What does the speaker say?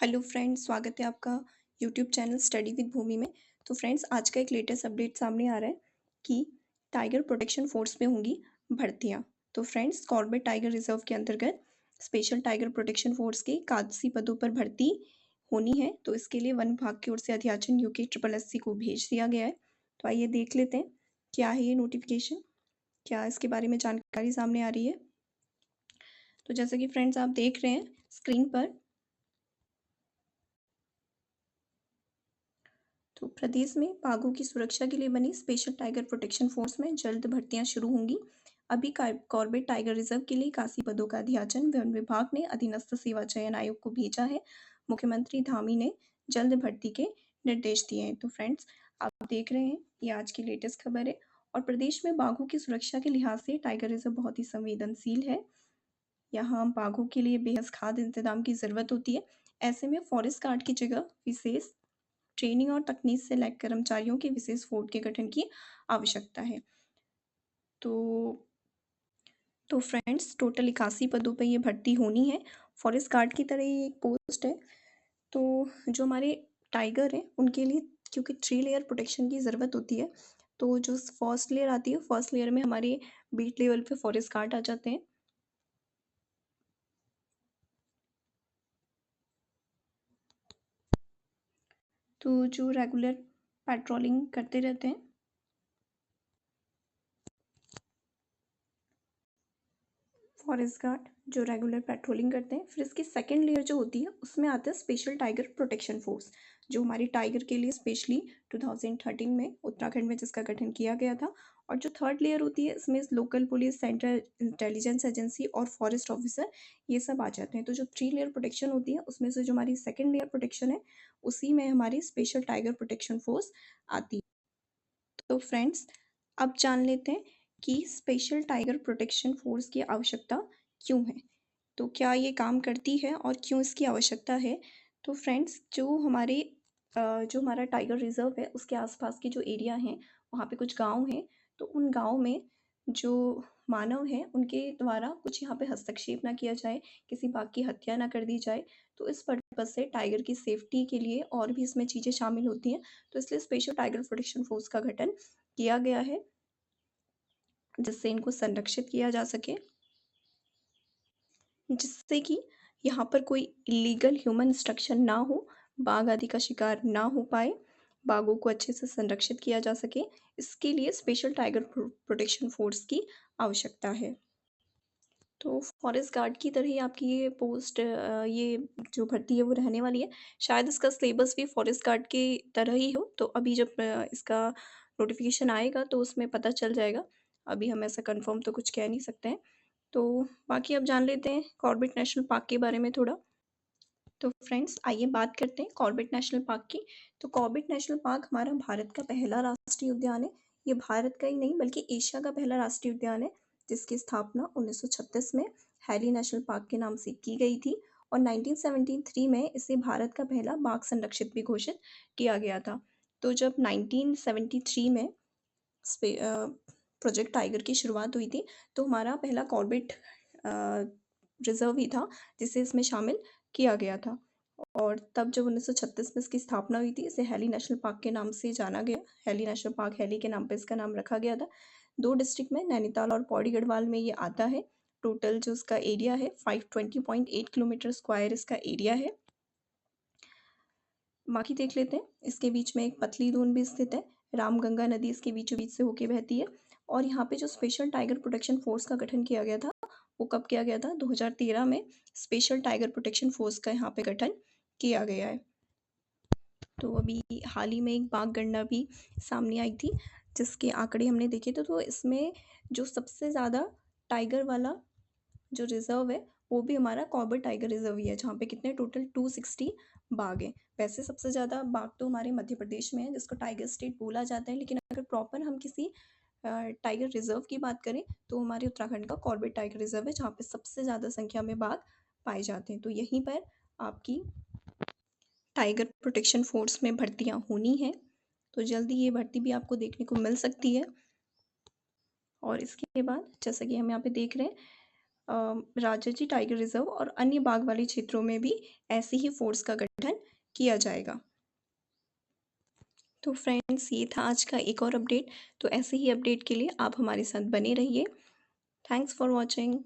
Hello friends, स्वागत है आपका यूट्यूब चैनल स्टडी विद भूमि में। तो फ्रेंड्स, आज का एक लेटेस्ट अपडेट सामने आ रहा है कि टाइगर प्रोटेक्शन फोर्स में होंगी भर्तियां। तो फ्रेंड्स, कॉर्बेट टाइगर रिजर्व के अंतर्गत स्पेशल टाइगर प्रोटेक्शन फोर्स के 81 पदों पर भर्ती होनी है। तो इसके लिए वन विभाग की ओर से अध्याचन यूके SSSC को भेज दिया गया है। तो आइए देख लेते हैं क्या है ये नोटिफिकेशन, क्या इसके बारे में जानकारी सामने आ रही है। तो जैसा कि फ्रेंड्स आप देख रहे हैं स्क्रीन पर, तो प्रदेश में बाघों की सुरक्षा के लिए बनी स्पेशल टाइगर प्रोटेक्शन फोर्स में जल्द भर्तियां शुरू होंगी। अभी कॉर्बेट टाइगर रिजर्व के लिए 81 पदों का अध्याचन वन विभाग ने अधीनस्थ सेवा चयन आयोग को भेजा है। मुख्यमंत्री धामी ने जल्द भर्ती के निर्देश दिए हैं। तो फ्रेंड्स, आप देख रहे हैं ये आज की लेटेस्ट खबर है। और प्रदेश में बाघों की सुरक्षा के लिहाज से टाइगर रिजर्व बहुत ही संवेदनशील है। यहाँ बाघों के लिए बेहद खाद इंतजाम की जरूरत होती है। ऐसे में फॉरेस्ट गार्ड की जगह विशेष ट्रेनिंग और तकनीक से लैस कर्मचारियों के विशेष फोर्स के गठन की आवश्यकता है। तो फ्रेंड्स, टोटल 81 पदों पर ये भर्ती होनी है। फॉरेस्ट गार्ड की तरह ये एक पोस्ट है। तो जो हमारे टाइगर हैं उनके लिए, क्योंकि 3 लेयर प्रोटेक्शन की ज़रूरत होती है, तो जो फर्स्ट लेयर आती है, फर्स्ट लेयर में हमारे बीट लेवल पे फॉरेस्ट गार्ड आ जाते हैं। तो जो रेगुलर पेट्रोलिंग करते रहते हैं। फॉरेस्ट गार्ड जो रेगुलर पेट्रोलिंग करते हैं। फिर इसकी सेकंड लेयर जो होती है उसमें आता है स्पेशल टाइगर प्रोटेक्शन फोर्स, जो हमारी टाइगर के लिए स्पेशली 2013 में उत्तराखंड में जिसका गठन किया गया था। और जो थर्ड लेयर होती है इसमें local police, central intelligence agency और फॉरेस्ट ऑफिसर, ये सब आ जाते हैं। तो जो 3 लेयर प्रोटेक्शन होती है उसमें से जो हमारी सेकेंड लेयर प्रोटेक्शन है उसी में हमारी स्पेशल टाइगर प्रोटेक्शन फोर्स आती है। तो फ्रेंड्स, अब जान लेते हैं कि स्पेशल टाइगर प्रोटेक्शन फोर्स की आवश्यकता क्यों है। तो क्या ये काम करती है और क्यों इसकी आवश्यकता है। तो फ्रेंड्स, जो हमारा टाइगर रिजर्व है उसके आसपास के जो एरिया हैं वहाँ पे कुछ गांव हैं। तो उन गांव में जो मानव हैं उनके द्वारा कुछ यहाँ पे हस्तक्षेप ना किया जाए, किसी बाघ की हत्या ना कर दी जाए। तो इस पर्पज से टाइगर की सेफ्टी के लिए और भी इसमें चीज़ें शामिल होती हैं। तो इसलिए स्पेशल टाइगर प्रोटेक्शन फोर्स का गठन किया गया है, जिससे इनको संरक्षित किया जा सके, जिससे कि यहाँ पर कोई इलीगल ह्यूमन इंस्ट्रक्शन ना हो, बाघ आदि का शिकार ना हो पाए, बाघों को अच्छे से संरक्षित किया जा सके। इसके लिए स्पेशल टाइगर प्रोटेक्शन फोर्स की आवश्यकता है। तो फॉरेस्ट गार्ड की तरह ही आपकी ये पोस्ट, ये जो भर्ती है वो रहने वाली है। शायद इसका सिलेबस भी फॉरेस्ट गार्ड की तरह ही हो। तो अभी जब इसका नोटिफिकेशन आएगा तो उसमें पता चल जाएगा। अभी हम ऐसा कंफर्म तो कुछ कह नहीं सकते हैं। तो बाकी अब जान लेते हैं कॉर्बेट नेशनल पार्क के बारे में थोड़ा। तो फ्रेंड्स, आइए बात करते हैं कॉर्बेट नेशनल पार्क की। तो कॉर्बेट नेशनल पार्क हमारा भारत का पहला राष्ट्रीय उद्यान है। ये भारत का ही नहीं बल्कि एशिया का पहला राष्ट्रीय उद्यान है, जिसकी स्थापना 1936 में हैली नेशनल पार्क के नाम से की गई थी। और 1973 में इसे भारत का पहला बाघ संरक्षित भी घोषित किया गया था। तो जब 1973 में प्रोजेक्ट टाइगर की शुरुआत हुई थी, तो हमारा पहला कॉर्बेट रिजर्व ही था जिसे इसमें शामिल किया गया था। और तब जब 1936 में इसकी स्थापना हुई थी, इसे हैली नेशनल पार्क के नाम से जाना गया। हैली नेशनल पार्क, हैली के नाम पे इसका नाम रखा गया था। 2 डिस्ट्रिक्ट में, नैनीताल और पौड़ी गढ़वाल में ये आता है। टोटल जो इसका एरिया है 520.8 किलोमीटर स्क्वायर इसका एरिया है। बाकी देख लेते हैं, इसके बीच में एक पतली दून भी स्थित है। रामगंगा नदी इसके बीचों बीच से होके बहती है। और यहाँ पे जो स्पेशल टाइगर प्रोटेक्शन फोर्स का गठन किया गया था वो कब किया गया था, 2013 में स्पेशल टाइगर प्रोटेक्शन फोर्स का यहाँ पे गठन किया गया है। तो अभी हाल ही में एक बाघ गणना भी सामने आई थी, जिसके आंकड़े हमने देखे थे। तो इसमें जो सबसे ज़्यादा टाइगर वाला जो रिजर्व है वो भी हमारा कॉर्बेट टाइगर रिजर्व ही है, जहाँ पे कितने टोटल 260 बाघ हैं। वैसे सबसे ज़्यादा बाघ तो हमारे मध्य प्रदेश में है, जिसको टाइगर स्टेट बोला जाता है। लेकिन अगर प्रॉपर हम किसी टाइगर रिजर्व की बात करें तो हमारे उत्तराखंड का कॉर्बेट टाइगर रिजर्व है, जहाँ पे सबसे ज़्यादा संख्या में बाघ पाए जाते हैं। तो यहीं पर आपकी टाइगर प्रोटेक्शन फोर्स में भर्तियाँ होनी हैं। तो जल्दी ये भर्ती भी आपको देखने को मिल सकती है। और इसके बाद जैसा कि हम यहाँ पे देख रहे हैं, राजाजी टाइगर रिजर्व और अन्य बाघ वाले क्षेत्रों में भी ऐसी ही फोर्स का किया जाएगा। तो फ्रेंड्स, ये था आज का एक और अपडेट। तो ऐसे ही अपडेट के लिए आप हमारे साथ बने रहिए। Thanks for watching.